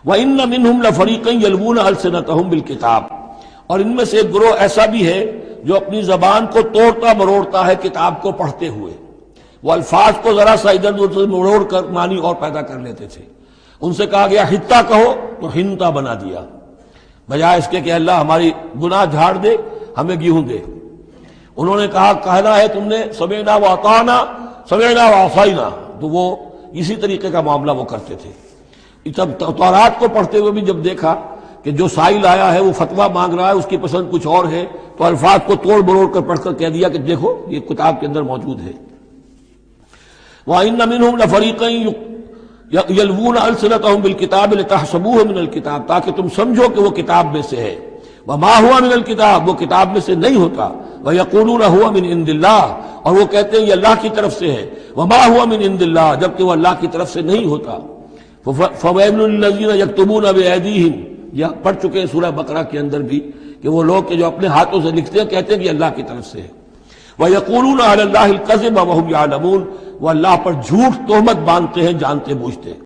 وَإِنَّ مِنْهُمْ لَفَرِيقًا يَلْوُونَ أَلْسِنَتَهُمْ بِالْكِتَابِ، اور ان میں سے ایک گروہ ایسا بھی ہے جو اپنی زبان کو توڑتا مروڑتا ہے کتاب کو پڑھتے ہوئے، وہ الفاظ کو ذرا سا ادھر ادھر مروڑ کر معنی اور پیدا کر لیتے تھے۔ ان سے کہا گیا حتہ کہو تو ہنتا بنا دیا، بجائے اس کے کہ اللہ ہماری گناہ جھاڑ دے، ہمیں گیہوں دے۔ انہوں نے کہنا ہے تم نے سمعنا واطعنا، سمعنا وعصینا، تو وہ اسی طریقے کا معاملہ وہ کرتے تھے۔ جب تورات کو پڑھتے ہوئے بھی جب دیکھا کہ جو سائل آیا ہے وہ فتویٰ مانگ رہا ہے، اس کی پسند کچھ اور ہے، تو الفاظ کو توڑ مروڑ کر پڑھ کر کہہ دیا کہ دیکھو یہ کتاب کے اندر موجود ہے۔ وَإِنَّ مِنْهُمْ لَفَرِيقًا يَلْوُونَ أَلْسِنَتَهُمْ بِالْكِتَابِ لِتَحْسَبُوهُ مِنَ الْكِتَابِ، تاکہ تم سمجھو کہ وہ کتاب میں سے ہے، وَمَا هُوَ مِنَ الْكِتَابِ، وہ کتاب میں سے نہیں ہوتا، وَيَقُولُونَ هُوَ مِنْ عِنْدِ اللَّهِ، اور وہ کہتے ہیں یہ اللہ کی طرف سے ہے، وَمَا هُوَ مِنْ عِنْدِ اللَّهِ، جبکہ وہ اللہ کی طرف سے نہیں ہوتا۔ فَوَيْلٌ لِّلَّذِينَ يَكْتُبُونَ بِأَيْدِيهِمْ، یہ پڑھ چکے ہیں سورہ بقرہ کے اندر بھی کہ وہ لوگ کہ جو اپنے ہاتھوں سے لکھتے ہیں کہتے ہیں کہ اللہ کی طرف سے ہے۔ وَيَقُولُونَ عَلَى اللَّهِ الْكَذِبَ وَهُمْ يَعْلَمُونَ، وہ اللہ پر جھوٹ تہمت باندھتے ہیں جانتے بوجھتے۔